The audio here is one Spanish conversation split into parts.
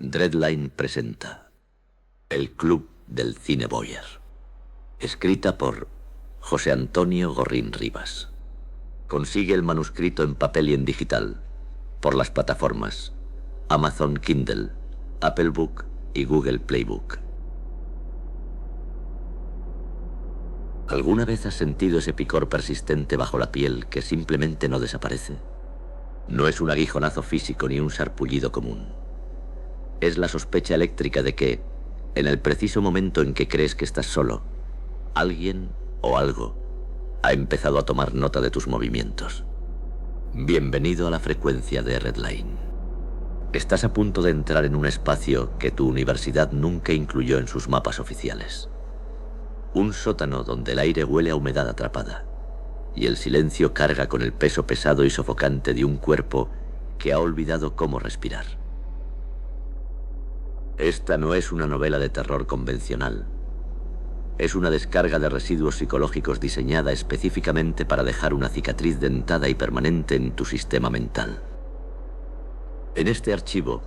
Dreadline presenta El Club del Cine Boyer, escrita por José Antonio Gorrín Rivas. Consigue el manuscrito en papel y en digital por las plataformas Amazon Kindle, Apple Book y Google Playbook. ¿Alguna vez has sentido ese picor persistente bajo la piel que simplemente no desaparece? No es un aguijonazo físico ni un sarpullido común. Es la sospecha eléctrica de que, en el preciso momento en que crees que estás solo, alguien o algo ha empezado a tomar nota de tus movimientos. Bienvenido a la frecuencia de Redline. Estás a punto de entrar en un espacio que tu universidad nunca incluyó en sus mapas oficiales. Un sótano donde el aire huele a humedad atrapada y el silencio carga con el peso pesado y sofocante de un cuerpo que ha olvidado cómo respirar. Esta no es una novela de terror convencional. Es una descarga de residuos psicológicos diseñada específicamente para dejar una cicatriz dentada y permanente en tu sistema mental. En este archivo,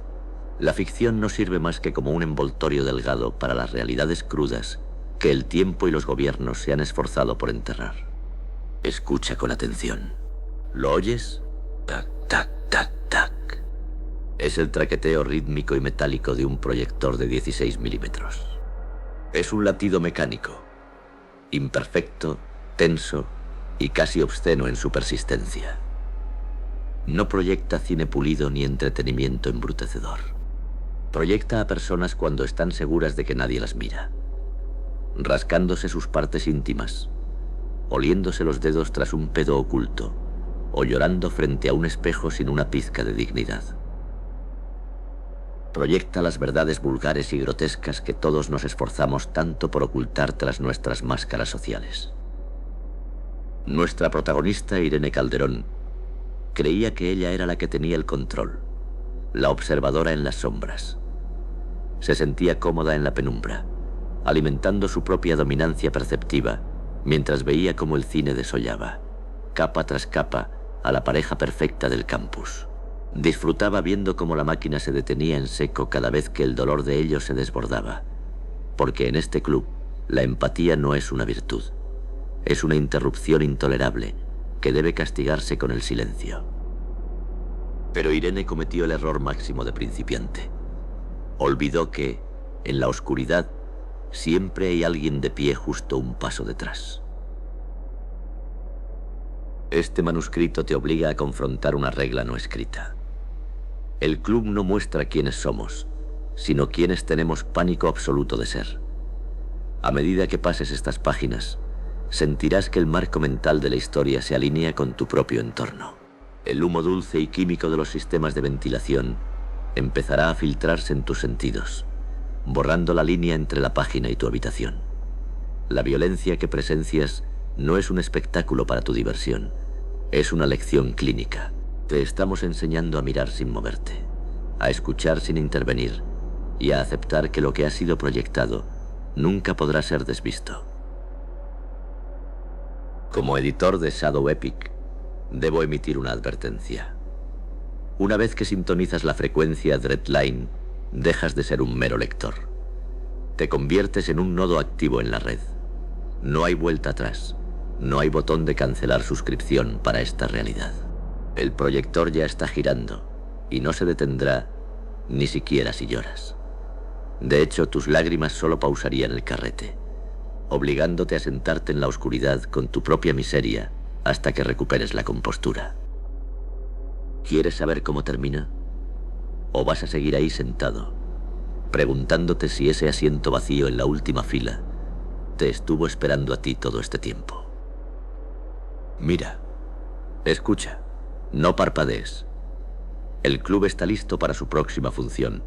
la ficción no sirve más que como un envoltorio delgado para las realidades crudas que el tiempo y los gobiernos se han esforzado por enterrar. Escucha con atención. ¿Lo oyes? Tac, tac, tac, tac. Es el traqueteo rítmico y metálico de un proyector de 16 milímetros. Es un latido mecánico, imperfecto, tenso y casi obsceno en su persistencia. No proyecta cine pulido ni entretenimiento embrutecedor. Proyecta a personas cuando están seguras de que nadie las mira, rascándose sus partes íntimas, oliéndose los dedos tras un pedo oculto o llorando frente a un espejo sin una pizca de dignidad. Proyecta las verdades vulgares y grotescas que todos nos esforzamos tanto por ocultar tras nuestras máscaras sociales. Nuestra protagonista, Irene Calderón, creía que ella era la que tenía el control, la observadora en las sombras. Se sentía cómoda en la penumbra, alimentando su propia dominancia perceptiva, mientras veía cómo el cine desollaba, capa tras capa, a la pareja perfecta del campus. Disfrutaba viendo cómo la máquina se detenía en seco cada vez que el dolor de ellos se desbordaba, porque en este club la empatía no es una virtud, es una interrupción intolerable que debe castigarse con el silencio. Pero Irene cometió el error máximo de principiante. Olvidó que, en la oscuridad, siempre hay alguien de pie justo un paso detrás. Este manuscrito te obliga a confrontar una regla no escrita. El club no muestra quiénes somos, sino quiénes tenemos pánico absoluto de ser. A medida que pases estas páginas, sentirás que el marco mental de la historia se alinea con tu propio entorno. El humo dulce y químico de los sistemas de ventilación empezará a filtrarse en tus sentidos, borrando la línea entre la página y tu habitación. La violencia que presencias no es un espectáculo para tu diversión, es una lección clínica. Te estamos enseñando a mirar sin moverte, a escuchar sin intervenir y a aceptar que lo que ha sido proyectado nunca podrá ser desvisto. Como editor de Shadow Epic, debo emitir una advertencia. Una vez que sintonizas la frecuencia Dreadline, dejas de ser un mero lector. Te conviertes en un nodo activo en la red. No hay vuelta atrás. No hay botón de cancelar suscripción para esta realidad. El proyector ya está girando y no se detendrá ni siquiera si lloras. De hecho, tus lágrimas solo pausarían el carrete, obligándote a sentarte en la oscuridad con tu propia miseria hasta que recuperes la compostura. ¿Quieres saber cómo termina? ¿O vas a seguir ahí sentado, preguntándote si ese asiento vacío en la última fila te estuvo esperando a ti todo este tiempo? Mira, escucha, no parpadees. El club está listo para su próxima función,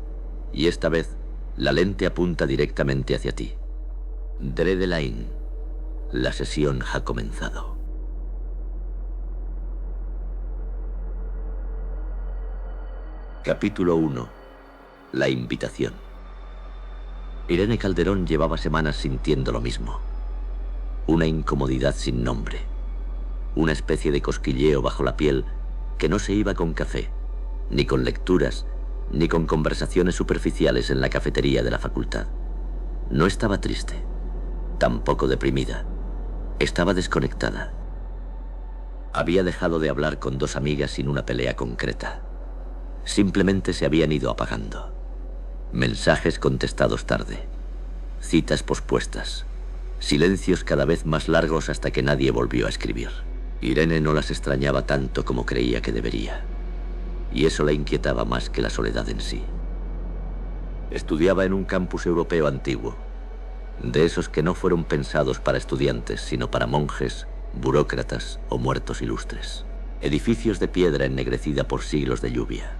y esta vez la lente apunta directamente hacia ti. Dreadline, la sesión ha comenzado. Capítulo 1. La invitación. Irene Calderón llevaba semanas sintiendo lo mismo. Una incomodidad sin nombre. Una especie de cosquilleo bajo la piel que no se iba con café, ni con lecturas, ni con conversaciones superficiales en la cafetería de la facultad. No estaba triste, tampoco deprimida. Estaba desconectada. Había dejado de hablar con dos amigas sin una pelea concreta. Simplemente se habían ido apagando. Mensajes contestados tarde. Citas pospuestas. Silencios cada vez más largos hasta que nadie volvió a escribir. Irene no las extrañaba tanto como creía que debería. Y eso la inquietaba más que la soledad en sí. Estudiaba en un campus europeo antiguo, de esos que no fueron pensados para estudiantes, sino para monjes, burócratas o muertos ilustres. Edificios de piedra ennegrecida por siglos de lluvia.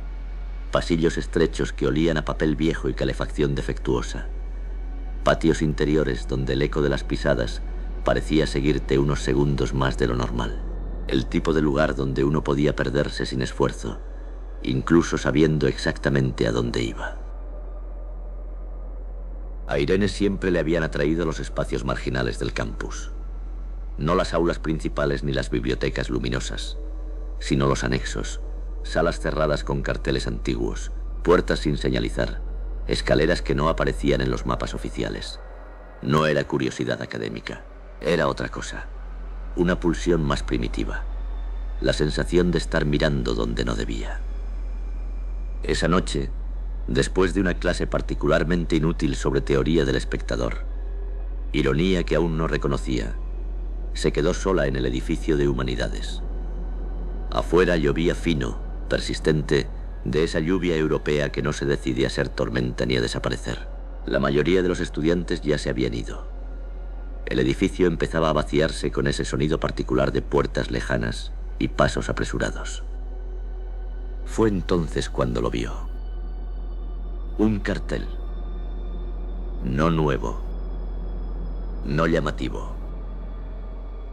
Pasillos estrechos que olían a papel viejo y calefacción defectuosa. Patios interiores donde el eco de las pisadas parecía seguirte unos segundos más de lo normal. El tipo de lugar donde uno podía perderse sin esfuerzo, incluso sabiendo exactamente a dónde iba. A Irene siempre le habían atraído los espacios marginales del campus. No las aulas principales ni las bibliotecas luminosas, sino los anexos, salas cerradas con carteles antiguos, puertas sin señalizar, escaleras que no aparecían en los mapas oficiales. No era curiosidad académica, era otra cosa, una pulsión más primitiva, la sensación de estar mirando donde no debía. Esa noche, después de una clase particularmente inútil sobre teoría del espectador, ironía que aún no reconocía, se quedó sola en el edificio de humanidades. Afuera llovía fino, persistente, de esa lluvia europea que no se decide a ser tormenta ni a desaparecer. La mayoría de los estudiantes ya se habían ido. El edificio empezaba a vaciarse con ese sonido particular de puertas lejanas y pasos apresurados. Fue entonces cuando lo vio. Un cartel. No nuevo. No llamativo.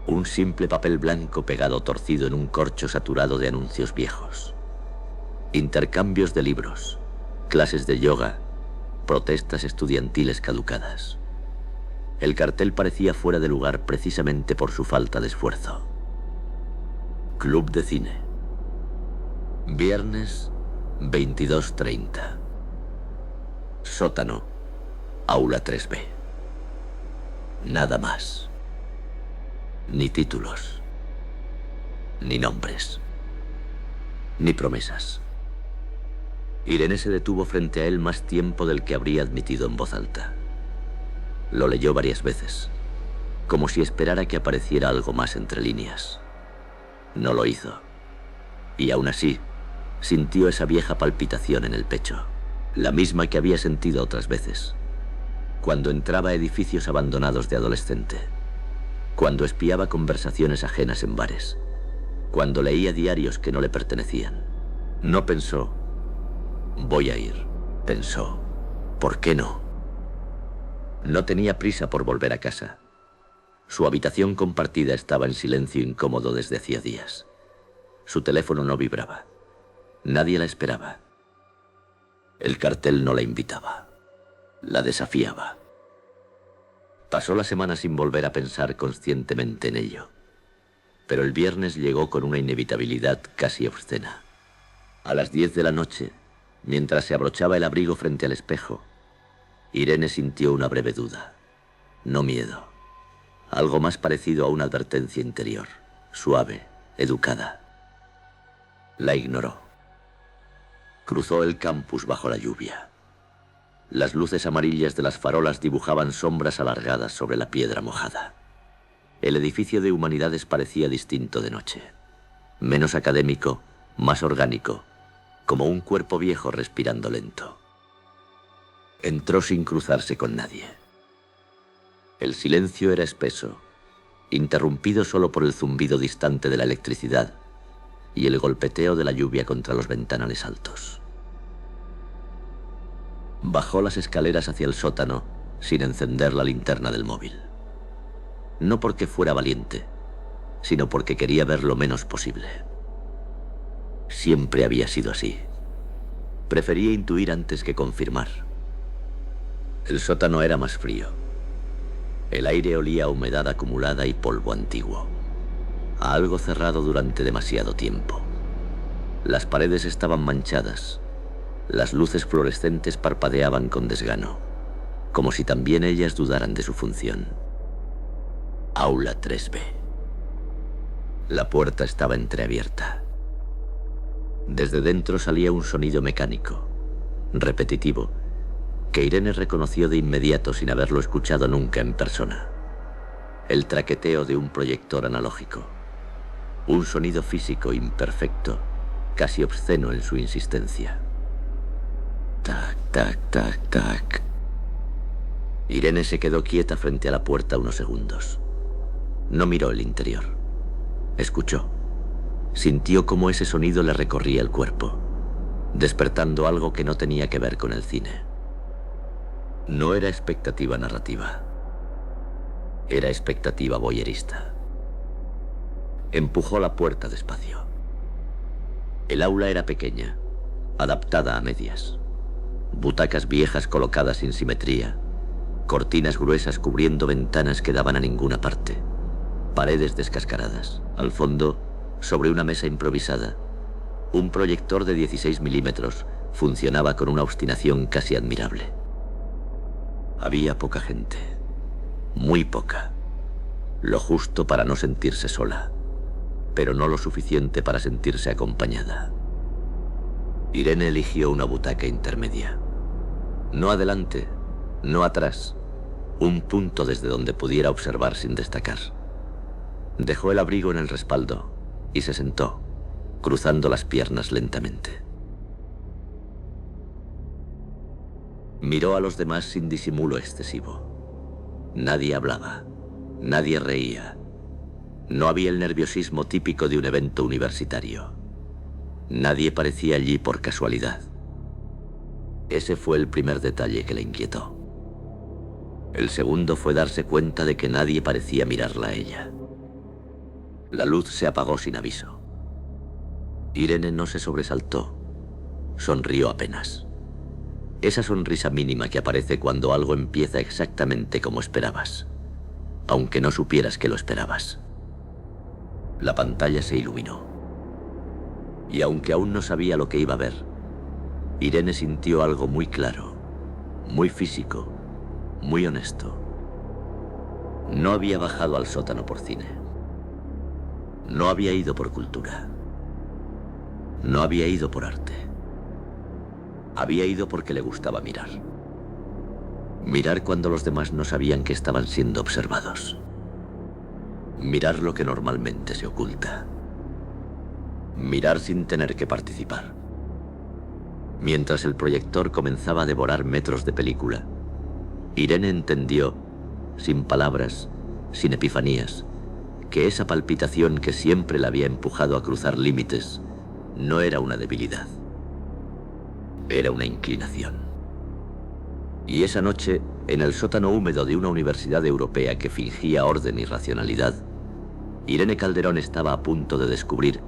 Un simple papel blanco pegado torcido en un corcho saturado de anuncios viejos. Intercambios de libros, clases de yoga, protestas estudiantiles caducadas. El cartel parecía fuera de lugar precisamente por su falta de esfuerzo. Club de cine. Viernes, 22:30. Sótano, aula 3B. Nada más. Ni títulos, ni nombres, ni promesas. Irene se detuvo frente a él más tiempo del que habría admitido en voz alta. Lo leyó varias veces, como si esperara que apareciera algo más entre líneas. No lo hizo, y aún así sintió esa vieja palpitación en el pecho, la misma que había sentido otras veces, cuando entraba a edificios abandonados de adolescente, cuando espiaba conversaciones ajenas en bares, cuando leía diarios que no le pertenecían. No pensó, voy a ir. Pensó, ¿por qué no? No tenía prisa por volver a casa. Su habitación compartida estaba en silencio incómodo desde hacía días. Su teléfono no vibraba. Nadie la esperaba. El cartel no la invitaba. La desafiaba. Pasó la semana sin volver a pensar conscientemente en ello. Pero el viernes llegó con una inevitabilidad casi obscena. A las 10 de la noche, mientras se abrochaba el abrigo frente al espejo, Irene sintió una breve duda. No miedo. Algo más parecido a una advertencia interior, suave, educada. La ignoró. Cruzó el campus bajo la lluvia. Las luces amarillas de las farolas dibujaban sombras alargadas sobre la piedra mojada. El edificio de humanidades parecía distinto de noche. Menos académico, más orgánico, como un cuerpo viejo respirando lento. Entró sin cruzarse con nadie. El silencio era espeso, interrumpido solo por el zumbido distante de la electricidad y el golpeteo de la lluvia contra los ventanales altos. Bajó las escaleras hacia el sótano sin encender la linterna del móvil. No porque fuera valiente, sino porque quería ver lo menos posible. Siempre había sido así. Prefería intuir antes que confirmar. El sótano era más frío. El aire olía a humedad acumulada y polvo antiguo, a algo cerrado durante demasiado tiempo. Las paredes estaban manchadas, Las luces fluorescentes parpadeaban con desgano, como si también ellas dudaran de su función. Aula 3B. La puerta estaba entreabierta. Desde dentro salía un sonido mecánico, repetitivo, que Irene reconoció de inmediato sin haberlo escuchado nunca en persona. El traqueteo de un proyector analógico. Un sonido físico imperfecto, casi obsceno en su insistencia. Tac, tac, tac, tac. Irene se quedó quieta frente a la puerta unos segundos. No miró el interior. Escuchó. Sintió cómo ese sonido le recorría el cuerpo, despertando algo que no tenía que ver con el cine. No era expectativa narrativa. Era expectativa voyerista. Empujó la puerta despacio. El aula era pequeña, adaptada a medias. Butacas viejas colocadas sin simetría, cortinas gruesas cubriendo ventanas que daban a ninguna parte, paredes descascaradas. Al fondo, sobre una mesa improvisada, un proyector de 16 milímetros funcionaba con una obstinación casi admirable. Había poca gente, muy poca, lo justo para no sentirse sola, pero no lo suficiente para sentirse acompañada. Irene eligió una butaca intermedia. No adelante, no atrás, un punto desde donde pudiera observar sin destacar. Dejó el abrigo en el respaldo y se sentó, cruzando las piernas lentamente. Miró a los demás sin disimulo excesivo. Nadie hablaba, nadie reía. No había el nerviosismo típico de un evento universitario. Nadie parecía allí por casualidad. Ese fue el primer detalle que le inquietó. El segundo fue darse cuenta de que nadie parecía mirarla a ella. La luz se apagó sin aviso. Irene no se sobresaltó. Sonrió apenas. Esa sonrisa mínima que aparece cuando algo empieza exactamente como esperabas, aunque no supieras que lo esperabas. La pantalla se iluminó. Y aunque aún no sabía lo que iba a ver, Irene sintió algo muy claro, muy físico, muy honesto. No había bajado al sótano por cine. No había ido por cultura. No había ido por arte. Había ido porque le gustaba mirar. Mirar cuando los demás no sabían que estaban siendo observados. Mirar lo que normalmente se oculta. Mirar sin tener que participar. Mientras el proyector comenzaba a devorar metros de película, Irene entendió, sin palabras, sin epifanías, que esa palpitación que siempre la había empujado a cruzar límites no era una debilidad. Era una inclinación. Y esa noche, en el sótano húmedo de una universidad europea que fingía orden y racionalidad, Irene Calderón estaba a punto de descubrir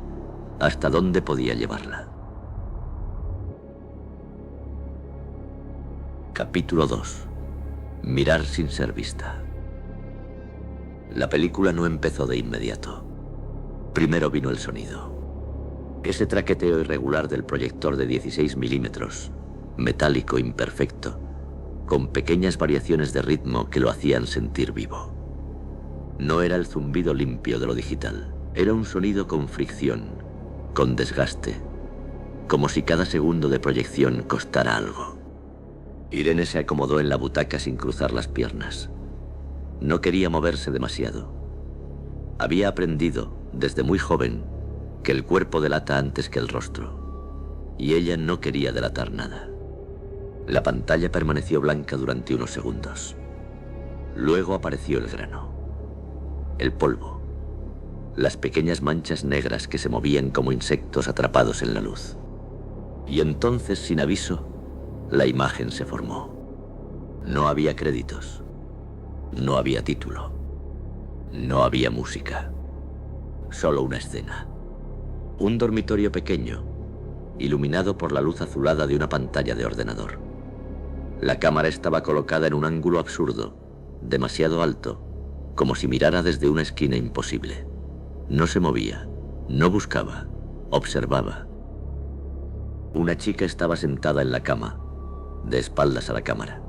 hasta dónde podía llevarla. Capítulo 2. Mirar sin ser vista. La película no empezó de inmediato. Primero vino el sonido. Ese traqueteo irregular del proyector de 16 milímetros, metálico imperfecto, con pequeñas variaciones de ritmo que lo hacían sentir vivo. No era el zumbido limpio de lo digital, era un sonido con fricción, con desgaste, como si cada segundo de proyección costara algo. Irene se acomodó en la butaca sin cruzar las piernas. No quería moverse demasiado. Había aprendido, desde muy joven, que el cuerpo delata antes que el rostro, y ella no quería delatar nada. La pantalla permaneció blanca durante unos segundos. Luego apareció el grano, el polvo, las pequeñas manchas negras que se movían como insectos atrapados en la luz. Y entonces, sin aviso, la imagen se formó. No había créditos, no había título, no había música, solo una escena. Un dormitorio pequeño, iluminado por la luz azulada de una pantalla de ordenador. La cámara estaba colocada en un ángulo absurdo, demasiado alto, como si mirara desde una esquina imposible. No se movía, no buscaba, observaba. Una chica estaba sentada en la cama, de espaldas a la cámara.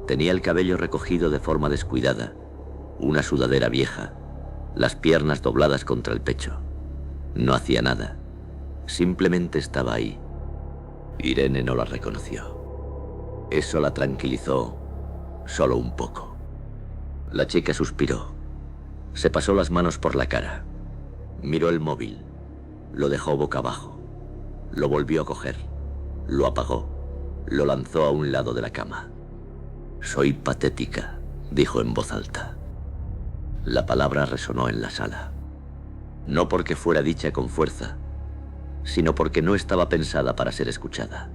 Tenía el cabello recogido de forma descuidada, una sudadera vieja, las piernas dobladas contra el pecho. No hacía nada, simplemente estaba ahí. Irene no la reconoció. Eso la tranquilizó solo un poco. La chica suspiró. Se pasó las manos por la cara. Miró el móvil. Lo dejó boca abajo. Lo volvió a coger. Lo apagó. Lo lanzó a un lado de la cama. «Soy patética», dijo en voz alta. La palabra resonó en la sala. No porque fuera dicha con fuerza, sino porque no estaba pensada para ser escuchada.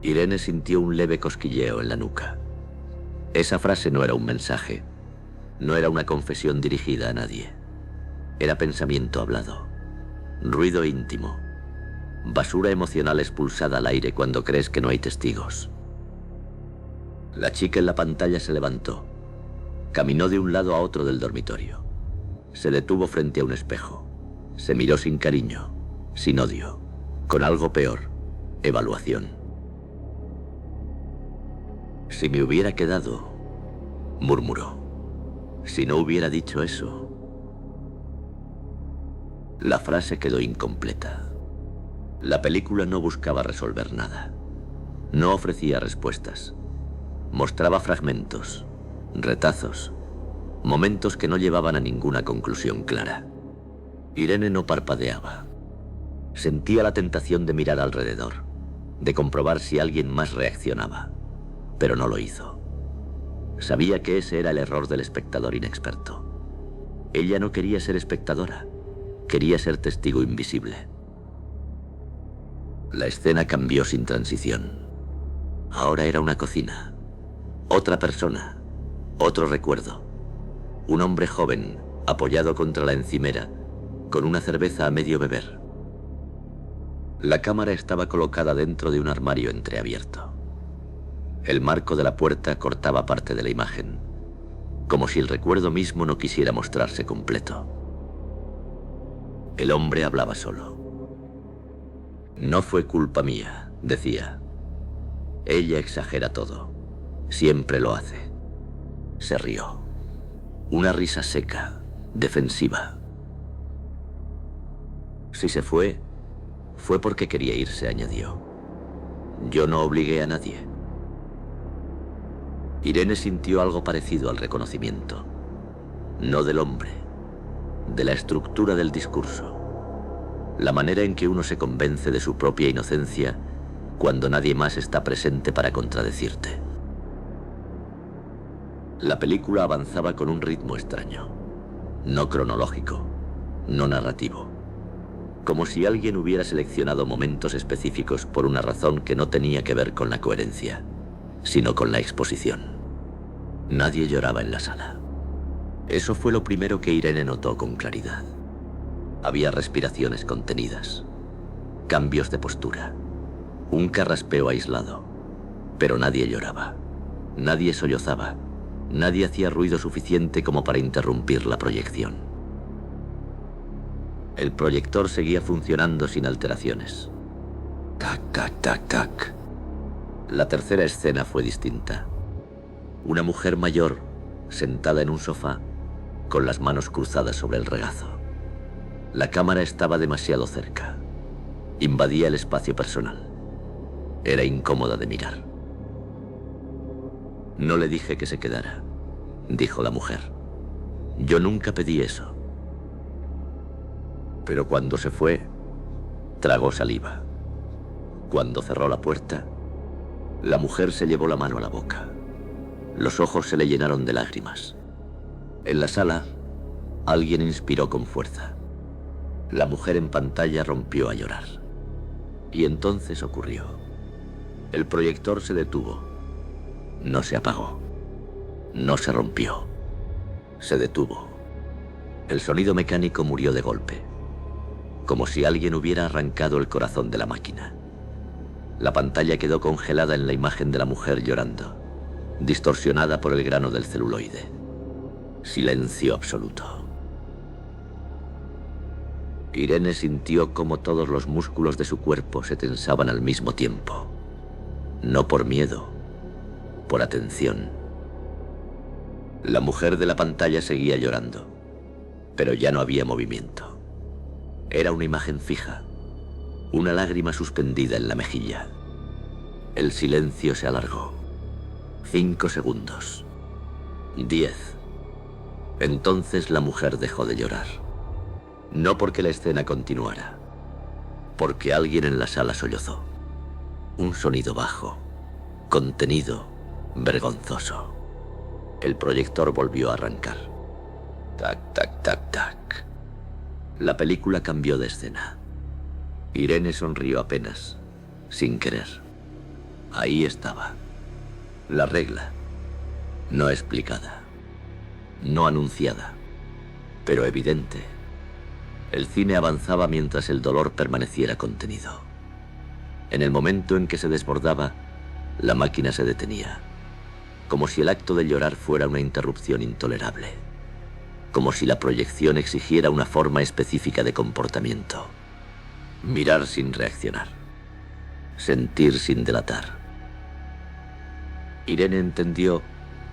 Irene sintió un leve cosquilleo en la nuca. Esa frase no era un mensaje, no era una confesión dirigida a nadie. Era pensamiento hablado, ruido íntimo, basura emocional expulsada al aire cuando crees que no hay testigos. La chica en la pantalla se levantó, caminó de un lado a otro del dormitorio. Se detuvo frente a un espejo. Se miró sin cariño, sin odio, con algo peor, evaluación. «Si me hubiera quedado», murmuró. «Si no hubiera dicho eso». La frase quedó incompleta. La película no buscaba resolver nada. No ofrecía respuestas. Mostraba fragmentos, retazos, momentos que no llevaban a ninguna conclusión clara. Irene no parpadeaba. Sentía la tentación de mirar alrededor, de comprobar si alguien más reaccionaba, pero no lo hizo. Sabía que ese era el error del espectador inexperto. Ella no quería ser espectadora, quería ser testigo invisible. La escena cambió sin transición. Ahora era una cocina. Otra persona, otro recuerdo. Un hombre joven, apoyado contra la encimera, con una cerveza a medio beber. La cámara estaba colocada dentro de un armario entreabierto. El marco de la puerta cortaba parte de la imagen, como si el recuerdo mismo no quisiera mostrarse completo. El hombre hablaba solo. «No fue culpa mía», decía. «Ella exagera todo. Siempre lo hace». Se rió. Una risa seca, defensiva. «Si se fue, fue porque quería irse», añadió. «Yo no obligué a nadie». Irene sintió algo parecido al reconocimiento. No del hombre, de la estructura del discurso. La manera en que uno se convence de su propia inocencia cuando nadie más está presente para contradecirte. La película avanzaba con un ritmo extraño, no cronológico, no narrativo. Como si alguien hubiera seleccionado momentos específicos por una razón que no tenía que ver con la coherencia, sino con la exposición. Nadie lloraba en la sala. Eso fue lo primero que Irene notó con claridad. Había respiraciones contenidas, cambios de postura, un carraspeo aislado, pero nadie lloraba, nadie sollozaba, nadie hacía ruido suficiente como para interrumpir la proyección. El proyector seguía funcionando sin alteraciones. Tac, tac, tac, tac. La tercera escena fue distinta. Una mujer mayor, sentada en un sofá, con las manos cruzadas sobre el regazo. La cámara estaba demasiado cerca. Invadía el espacio personal. Era incómoda de mirar. «No le dije que se quedara», dijo la mujer. «Yo nunca pedí eso». Pero cuando se fue, tragó saliva. Cuando cerró la puerta, la mujer se llevó la mano a la boca. Los ojos se le llenaron de lágrimas. En la sala, alguien inspiró con fuerza. La mujer en pantalla rompió a llorar. Y entonces ocurrió. El proyector se detuvo. No se apagó. No se rompió. Se detuvo. El sonido mecánico murió de golpe, como si alguien hubiera arrancado el corazón de la máquina. La pantalla quedó congelada en la imagen de la mujer llorando, distorsionada por el grano del celuloide. Silencio absoluto. Irene sintió cómo todos los músculos de su cuerpo se tensaban al mismo tiempo. No por miedo, por atención. La mujer de la pantalla seguía llorando, pero ya no había movimiento. Era una imagen fija, una lágrima suspendida en la mejilla. El silencio se alargó. 5 segundos. 10. Entonces la mujer dejó de llorar. No porque la escena continuara, porque alguien en la sala sollozó. Un sonido bajo, contenido, vergonzoso. El proyector volvió a arrancar. Tac, tac, tac, tac. La película cambió de escena. Irene sonrió apenas, sin querer. Ahí estaba. La regla. No explicada. No anunciada. Pero evidente. El cine avanzaba mientras el dolor permaneciera contenido. En el momento en que se desbordaba, la máquina se detenía. Como si el acto de llorar fuera una interrupción intolerable. Como si la proyección exigiera una forma específica de comportamiento. Mirar sin reaccionar. Sentir sin delatar. Irene entendió,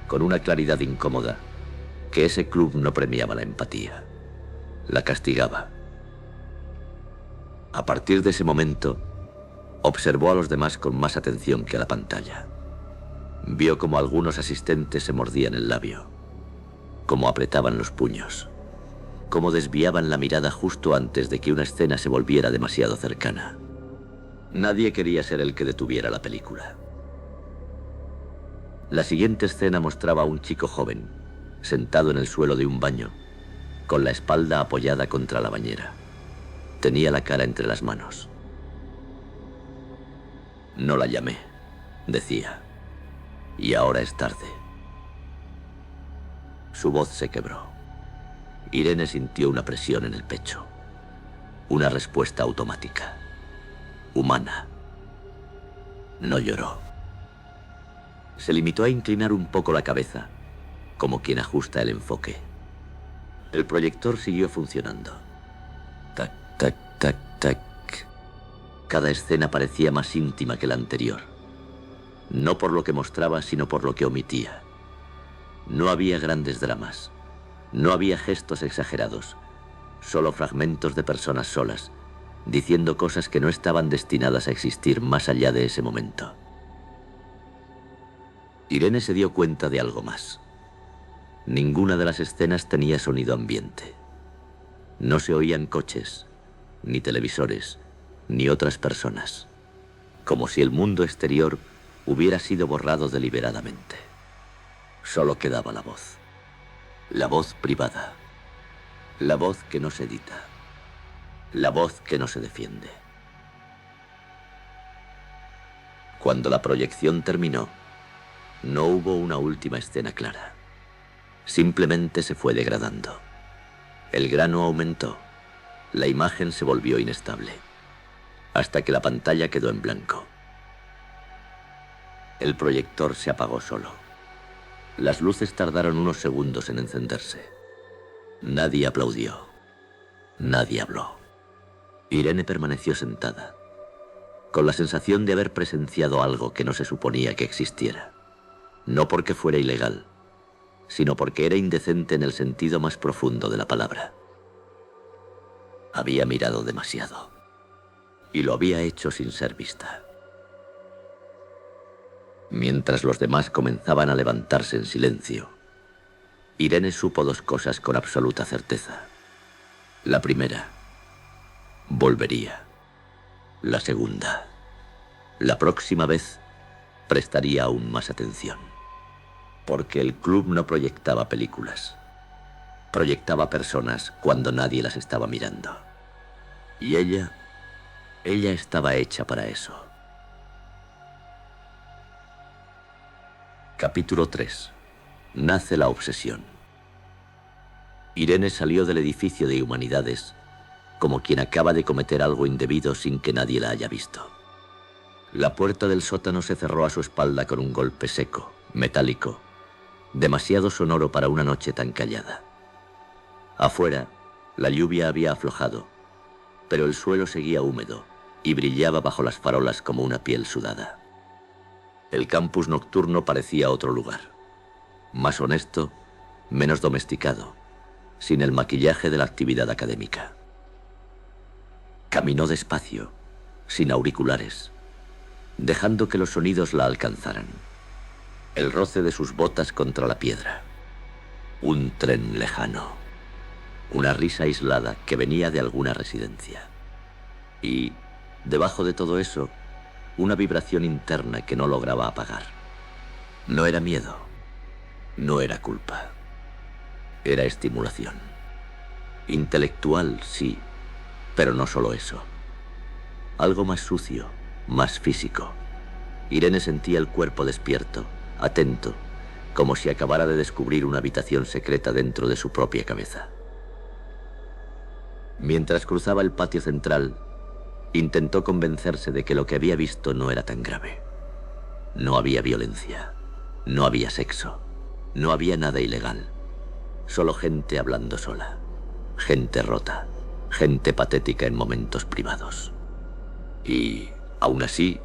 con una claridad incómoda, que ese club no premiaba la empatía. La castigaba. A partir de ese momento, observó a los demás con más atención que a la pantalla. Vio cómo algunos asistentes se mordían el labio, cómo apretaban los puños, cómo desviaban la mirada justo antes de que una escena se volviera demasiado cercana. Nadie quería ser el que detuviera la película. La siguiente escena mostraba a un chico joven, sentado en el suelo de un baño, con la espalda apoyada contra la bañera. Tenía la cara entre las manos. No la llamé, decía. Y ahora es tarde. Su voz se quebró. Irene sintió una presión en el pecho. Una respuesta automática. Humana. No lloró. Se limitó a inclinar un poco la cabeza, como quien ajusta el enfoque. El proyector siguió funcionando. Tac, tac, tac, tac. Cada escena parecía más íntima que la anterior. No por lo que mostraba, sino por lo que omitía. No había grandes dramas. No había gestos exagerados. Solo fragmentos de personas solas, diciendo cosas que no estaban destinadas a existir más allá de ese momento. Irene se dio cuenta de algo más. Ninguna de las escenas tenía sonido ambiente. No se oían coches, ni televisores, ni otras personas. Como si el mundo exterior hubiera sido borrado deliberadamente. Solo quedaba la voz. La voz privada. La voz que no se edita. La voz que no se defiende. Cuando la proyección terminó, no hubo una última escena clara. Simplemente se fue degradando. El grano aumentó. La imagen se volvió inestable. Hasta que la pantalla quedó en blanco. El proyector se apagó solo. Las luces tardaron unos segundos en encenderse. Nadie aplaudió. Nadie habló. Irene permaneció sentada, con la sensación de haber presenciado algo que no se suponía que existiera. No porque fuera ilegal, sino porque era indecente en el sentido más profundo de la palabra. Había mirado demasiado, y lo había hecho sin ser vista. Mientras los demás comenzaban a levantarse en silencio, Irene supo dos cosas con absoluta certeza. La primera, volvería. La segunda, la próxima vez prestaría aún más atención. Porque el club no proyectaba películas. Proyectaba personas cuando nadie las estaba mirando. Y ella estaba hecha para eso. Capítulo 3. Nace la obsesión. Irene salió del edificio de Humanidades como quien acaba de cometer algo indebido sin que nadie la haya visto. La puerta del sótano se cerró a su espalda con un golpe seco, metálico, demasiado sonoro para una noche tan callada. Afuera, la lluvia había aflojado pero el suelo seguía húmedo y brillaba bajo las farolas como una piel sudada. El campus nocturno parecía otro lugar, más honesto, menos domesticado, sin el maquillaje de la actividad académica. Caminó despacio, sin auriculares, dejando que los sonidos la alcanzaran. El roce de sus botas contra la piedra. Un tren lejano. Una risa aislada que venía de alguna residencia. Y, debajo de todo eso, una vibración interna que no lograba apagar. No era miedo. No era culpa. Era estimulación. Intelectual, sí, pero no solo eso. Algo más sucio, más físico. Irene sentía el cuerpo despierto, atento, como si acabara de descubrir una habitación secreta dentro de su propia cabeza. Mientras cruzaba el patio central, intentó convencerse de que lo que había visto no era tan grave. No había violencia, no había sexo, no había nada ilegal. Solo gente hablando sola, gente rota, gente patética en momentos privados. Y, aún así,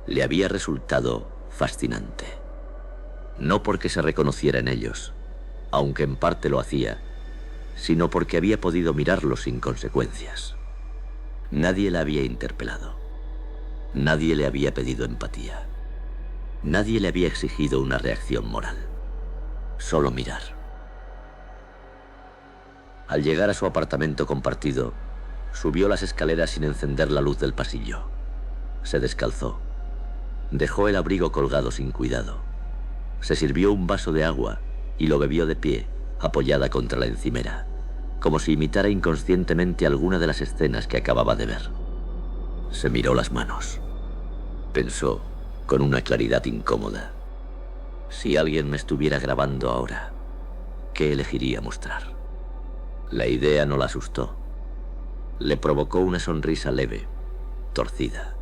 le había resultado fascinante. No porque se reconociera en ellos, aunque en parte lo hacía, sino porque había podido mirarlos sin consecuencias. Nadie la había interpelado. Nadie le había pedido empatía. Nadie le había exigido una reacción moral. Solo mirar. Al llegar a su apartamento compartido, subió las escaleras sin encender la luz del pasillo. Se descalzó. Dejó el abrigo colgado sin cuidado. Se sirvió un vaso de agua y lo bebió de pie, apoyada contra la encimera, como si imitara inconscientemente alguna de las escenas que acababa de ver. Se miró las manos. Pensó, con una claridad incómoda, si alguien me estuviera grabando ahora, ¿qué elegiría mostrar? La idea no la asustó. Le provocó una sonrisa leve, torcida.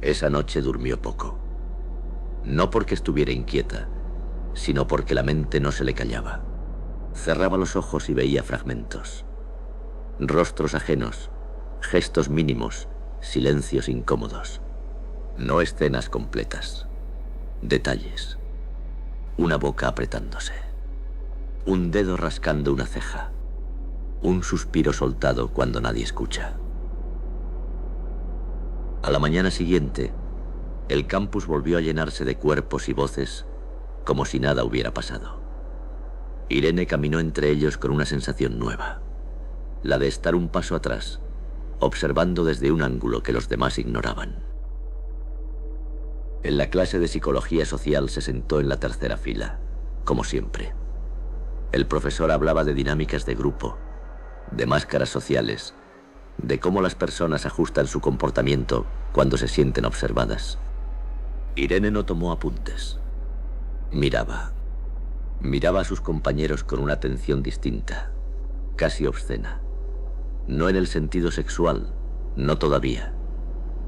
Esa noche durmió poco. No porque estuviera inquieta, sino porque la mente no se le callaba. Cerraba los ojos y veía fragmentos. Rostros ajenos, gestos mínimos, silencios incómodos. No escenas completas. Detalles. Una boca apretándose. Un dedo rascando una ceja. Un suspiro soltado cuando nadie escucha. A la mañana siguiente, el campus volvió a llenarse de cuerpos y voces como si nada hubiera pasado. Irene caminó entre ellos con una sensación nueva, la de estar un paso atrás, observando desde un ángulo que los demás ignoraban. En la clase de psicología social se sentó en la tercera fila, como siempre. El profesor hablaba de dinámicas de grupo, de máscaras sociales, de cómo las personas ajustan su comportamiento cuando se sienten observadas. Irene no tomó apuntes. Miraba. Miraba a sus compañeros con una atención distinta, casi obscena. No en el sentido sexual, no todavía,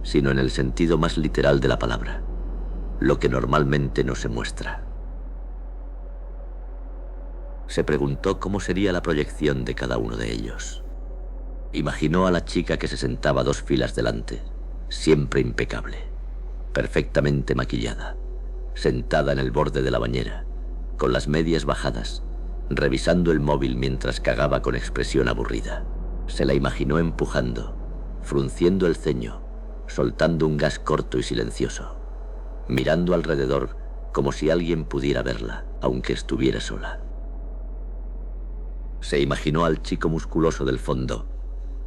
sino en el sentido más literal de la palabra, lo que normalmente no se muestra. Se preguntó cómo sería la proyección de cada uno de ellos. Imaginó a la chica que se sentaba 2 filas delante, siempre impecable, perfectamente maquillada, sentada en el borde de la bañera, con las medias bajadas, revisando el móvil mientras cagaba con expresión aburrida. Se la imaginó empujando, frunciendo el ceño, soltando un gas corto y silencioso, mirando alrededor como si alguien pudiera verla, aunque estuviera sola. Se imaginó al chico musculoso del fondo,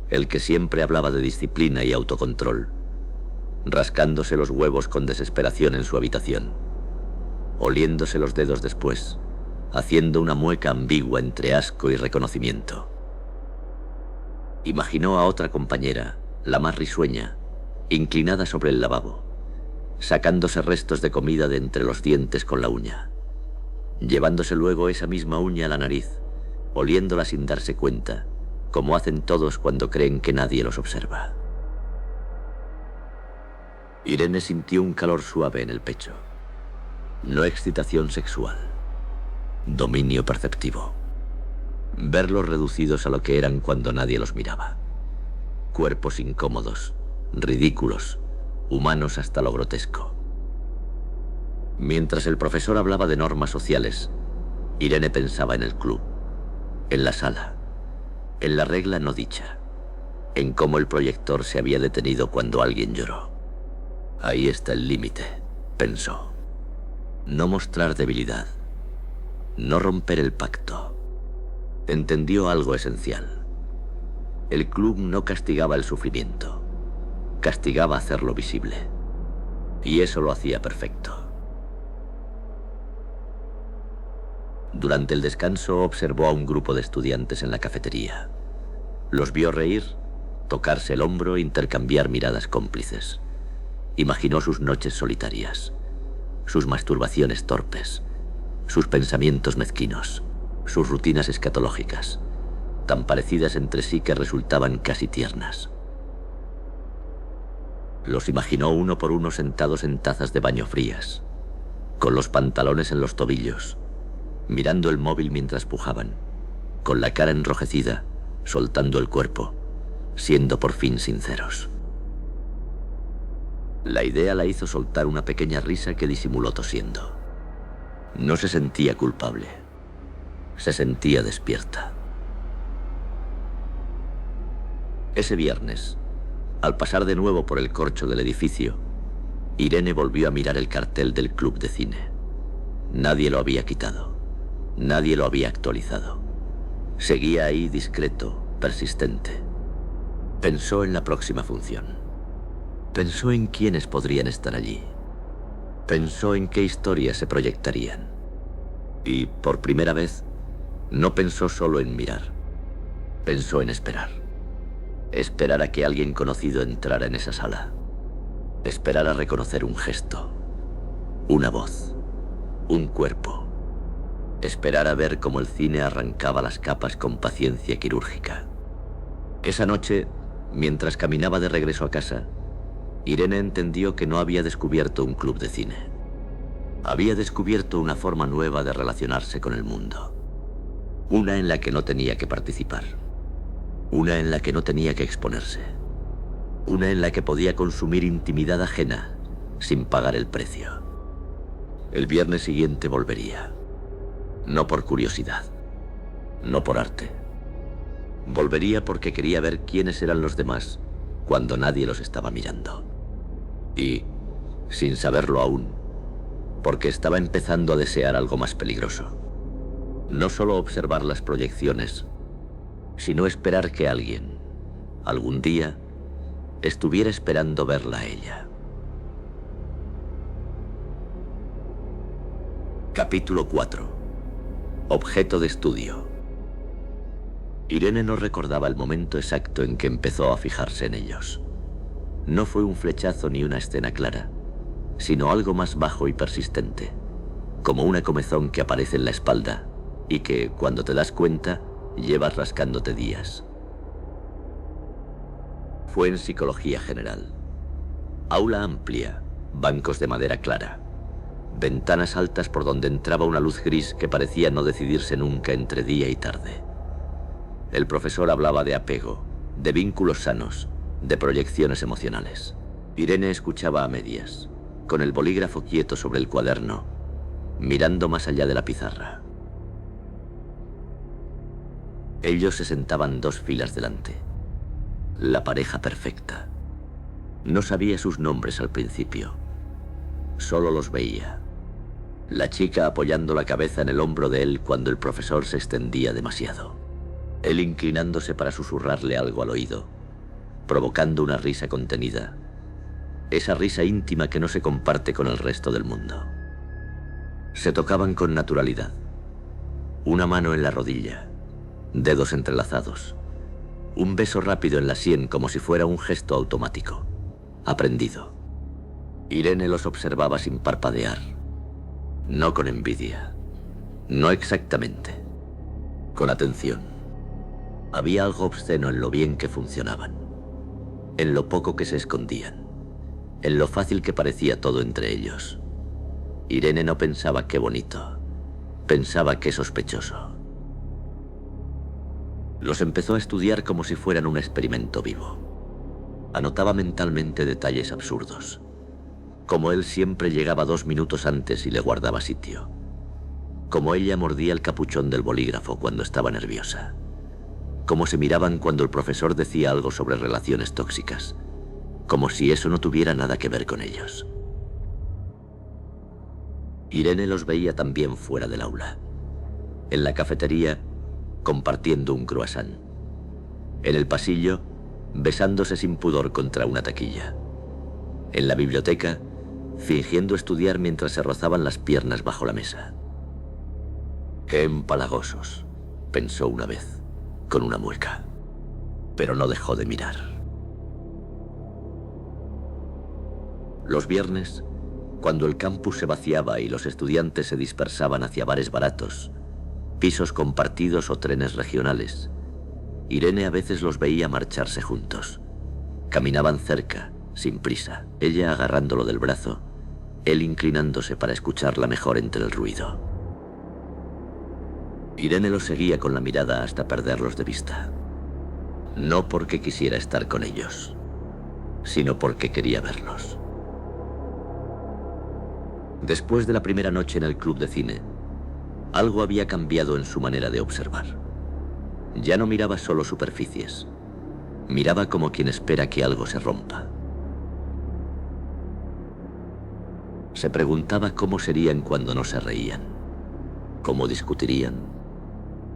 el que siempre hablaba de disciplina y autocontrol, rascándose los huevos con desesperación en su habitación, oliéndose los dedos después, haciendo una mueca ambigua entre asco y reconocimiento. Imaginó a otra compañera, la más risueña, inclinada sobre el lavabo, sacándose restos de comida de entre los dientes con la uña, llevándose luego esa misma uña a la nariz, oliéndola sin darse cuenta, como hacen todos cuando creen que nadie los observa. Irene sintió un calor suave en el pecho. No excitación sexual, dominio perceptivo. Verlos reducidos a lo que eran cuando nadie los miraba. Cuerpos incómodos, ridículos, humanos hasta lo grotesco. Mientras el profesor hablaba de normas sociales, Irene pensaba en el club, en la sala, en la regla no dicha, en cómo el proyector se había detenido cuando alguien lloró. Ahí está el límite, pensó. No mostrar debilidad, no romper el pacto. Entendió algo esencial. El club no castigaba el sufrimiento, castigaba hacerlo visible. Y eso lo hacía perfecto. Durante el descanso observó a un grupo de estudiantes en la cafetería. Los vio reír, tocarse el hombro e intercambiar miradas cómplices. Imaginó sus noches solitarias, sus masturbaciones torpes, sus pensamientos mezquinos, sus rutinas escatológicas, tan parecidas entre sí que resultaban casi tiernas. Los imaginó uno por uno sentados en tazas de baño frías, con los pantalones en los tobillos, mirando el móvil mientras pujaban, con la cara enrojecida, soltando el cuerpo, siendo por fin sinceros. La idea la hizo soltar una pequeña risa que disimuló tosiendo. No se sentía culpable, se sentía despierta. Ese viernes, al pasar de nuevo por el corcho del edificio, Irene volvió a mirar el cartel del club de cine. Nadie lo había quitado. Nadie lo había actualizado. Seguía ahí discreto, persistente. Pensó en la próxima función. Pensó en quiénes podrían estar allí. Pensó en qué historias se proyectarían. Y, por primera vez, no pensó solo en mirar. Pensó en esperar. Esperar a que alguien conocido entrara en esa sala. Esperar a reconocer un gesto, una voz, un cuerpo. Esperar a ver cómo el cine arrancaba las capas con paciencia quirúrgica. Esa noche, mientras caminaba de regreso a casa, Irene entendió que no había descubierto un club de cine. Había descubierto una forma nueva de relacionarse con el mundo. Una en la que no tenía que participar. Una en la que no tenía que exponerse. Una en la que podía consumir intimidad ajena sin pagar el precio. El viernes siguiente volvería. No por curiosidad, no por arte. Volvería porque quería ver quiénes eran los demás cuando nadie los estaba mirando. Y, sin saberlo aún, porque estaba empezando a desear algo más peligroso. No solo observar las proyecciones, sino esperar que alguien, algún día, estuviera esperando verla a ella. Capítulo 4. Objeto de estudio. Irene no recordaba el momento exacto en que empezó a fijarse en ellos. No fue un flechazo ni una escena clara, sino algo más bajo y persistente, como una comezón que aparece en la espalda y que, cuando te das cuenta, llevas rascándote días. Fue en psicología general. Aula amplia, bancos de madera clara, ventanas altas por donde entraba una luz gris que parecía no decidirse nunca entre día y tarde. El profesor hablaba de apego, de vínculos sanos, de proyecciones emocionales. Irene escuchaba a medias, con el bolígrafo quieto sobre el cuaderno, mirando más allá de la pizarra. Ellos se sentaban 2 filas delante. La pareja perfecta. No sabía sus nombres al principio. Solo los veía. La chica apoyando la cabeza en el hombro de él cuando el profesor se extendía demasiado. Él inclinándose para susurrarle algo al oído, provocando una risa contenida. Esa risa íntima que no se comparte con el resto del mundo. Se tocaban con naturalidad. Una mano en la rodilla, dedos entrelazados. Un beso rápido en la sien como si fuera un gesto automático, aprendido. Irene los observaba sin parpadear. No con envidia. No exactamente. Con atención. Había algo obsceno en lo bien que funcionaban. En lo poco que se escondían. En lo fácil que parecía todo entre ellos. Irene no pensaba qué bonito. Pensaba qué sospechoso. Los empezó a estudiar como si fueran un experimento vivo. Anotaba mentalmente detalles absurdos. Como él siempre llegaba 2 minutos antes y le guardaba sitio. Como ella mordía el capuchón del bolígrafo cuando estaba nerviosa. Cómo se miraban cuando el profesor decía algo sobre relaciones tóxicas. Como si eso no tuviera nada que ver con ellos. Irene los veía también fuera del aula. En la cafetería, compartiendo un croissant. En el pasillo, besándose sin pudor contra una taquilla. En la biblioteca, fingiendo estudiar mientras se rozaban las piernas bajo la mesa. Qué empalagosos, pensó una vez, con una mueca. Pero no dejó de mirar. Los viernes, cuando el campus se vaciaba y los estudiantes se dispersaban hacia bares baratos, pisos compartidos o trenes regionales, Irene a veces los veía marcharse juntos. Caminaban cerca, sin prisa, ella agarrándolo del brazo, él inclinándose para escucharla mejor entre el ruido. Irene los seguía con la mirada hasta perderlos de vista. No porque quisiera estar con ellos, sino porque quería verlos. Después de la primera noche en el club de cine, algo había cambiado en su manera de observar. Ya no miraba solo superficies. Miraba como quien espera que algo se rompa. Se preguntaba cómo serían cuando no se reían. Cómo discutirían.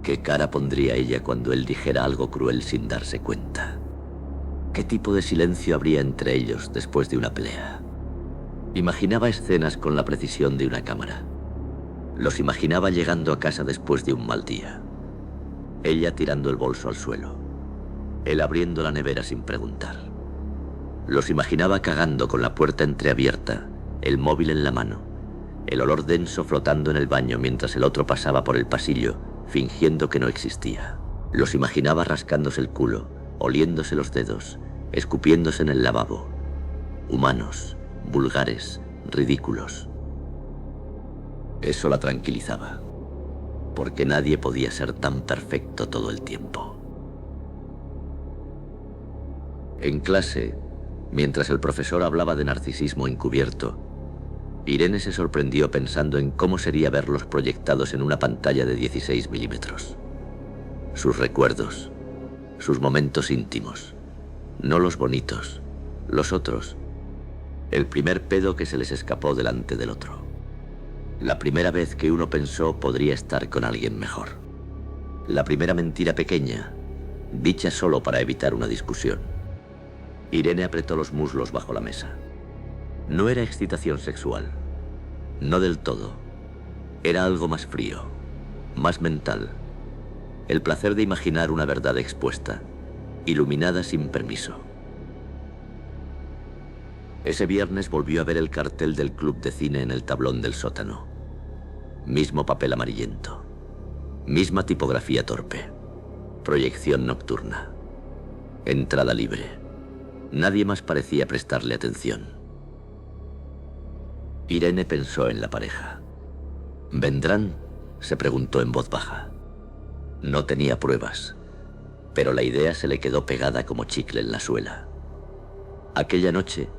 Qué cara pondría ella cuando él dijera algo cruel sin darse cuenta. Qué tipo de silencio habría entre ellos después de una pelea. Imaginaba escenas con la precisión de una cámara. Los imaginaba llegando a casa después de un mal día. Ella tirando el bolso al suelo. Él abriendo la nevera sin preguntar. Los imaginaba cagando con la puerta entreabierta, el móvil en la mano, el olor denso flotando en el baño mientras el otro pasaba por el pasillo, fingiendo que no existía. Los imaginaba rascándose el culo, oliéndose los dedos, escupiéndose en el lavabo. Humanos, vulgares, ridículos. Eso la tranquilizaba, porque nadie podía ser tan perfecto todo el tiempo. En clase, mientras el profesor hablaba de narcisismo encubierto, Irene se sorprendió pensando en cómo sería verlos proyectados en una pantalla de 16 milímetros. Sus recuerdos, sus momentos íntimos, no los bonitos, los otros. El primer pedo que se les escapó delante del otro. La primera vez que uno pensó podría estar con alguien mejor. La primera mentira pequeña, dicha solo para evitar una discusión. Irene apretó los muslos bajo la mesa. No era excitación sexual. No del todo. Era algo más frío, más mental. El placer de imaginar una verdad expuesta, iluminada sin permiso. Ese viernes volvió a ver el cartel del club de cine en el tablón del sótano. Mismo papel amarillento. Misma tipografía torpe. Proyección nocturna. Entrada libre. Nadie más parecía prestarle atención. Irene pensó en la pareja. ¿Vendrán?, se preguntó en voz baja. No tenía pruebas, pero la idea se le quedó pegada como chicle en la suela. Aquella noche,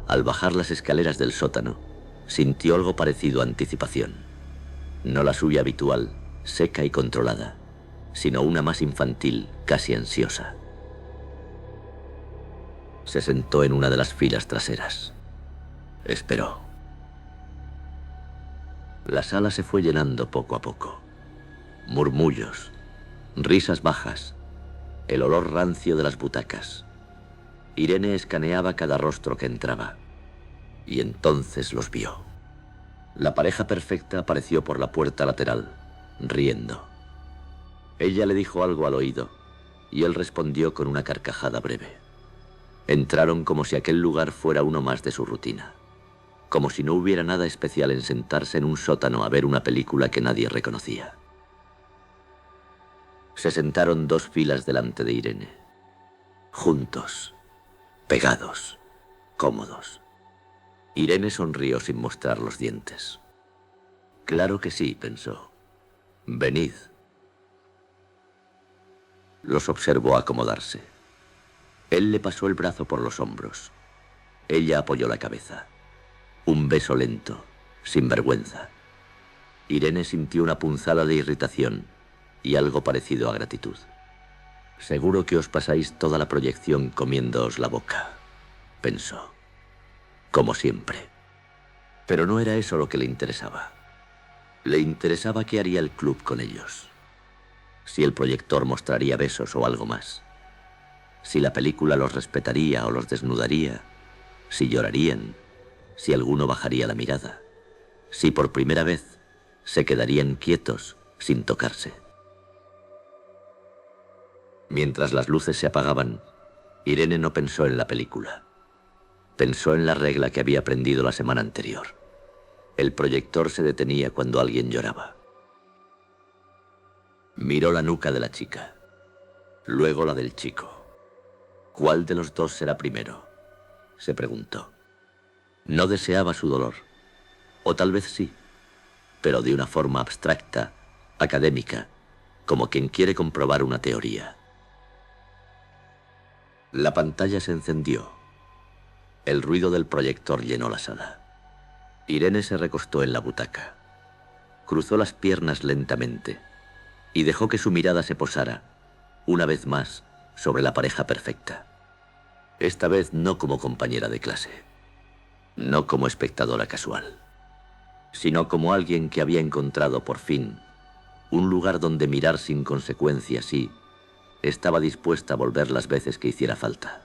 al bajar las escaleras del sótano, sintió algo parecido a anticipación. No la suya habitual, seca y controlada, sino una más infantil, casi ansiosa. Se sentó en una de las filas traseras. Esperó. La sala se fue llenando poco a poco. Murmullos, risas bajas, el olor rancio de las butacas. Irene escaneaba cada rostro que entraba, y entonces los vio. La pareja perfecta apareció por la puerta lateral, riendo. Ella le dijo algo al oído, y él respondió con una carcajada breve. Entraron como si aquel lugar fuera uno más de su rutina, como si no hubiera nada especial en sentarse en un sótano a ver una película que nadie reconocía. Se sentaron 2 filas delante de Irene, juntos, pegados, cómodos. Irene sonrió sin mostrar los dientes. Claro que sí, pensó. Venid. Los observó acomodarse. Él le pasó el brazo por los hombros. Ella apoyó la cabeza. Un beso lento, sin vergüenza. Irene sintió una punzada de irritación y algo parecido a gratitud. «Seguro que os pasáis toda la proyección comiéndoos la boca», pensó. Como siempre. Pero no era eso lo que le interesaba. Le interesaba qué haría el club con ellos. Si el proyector mostraría besos o algo más. Si la película los respetaría o los desnudaría. Si llorarían. Si alguno bajaría la mirada. Si por primera vez se quedarían quietos sin tocarse. Mientras las luces se apagaban, Irene no pensó en la película. Pensó en la regla que había aprendido la semana anterior. El proyector se detenía cuando alguien lloraba. Miró la nuca de la chica, luego la del chico. ¿Cuál de los dos será primero?, se preguntó. No deseaba su dolor, o tal vez sí, pero de una forma abstracta, académica, como quien quiere comprobar una teoría. La pantalla se encendió. El ruido del proyector llenó la sala. Irene se recostó en la butaca. Cruzó las piernas lentamente y dejó que su mirada se posara, una vez más, sobre la pareja perfecta. Esta vez no como compañera de clase, no como espectadora casual, sino como alguien que había encontrado por fin un lugar donde mirar sin consecuencias y estaba dispuesta a volver las veces que hiciera falta.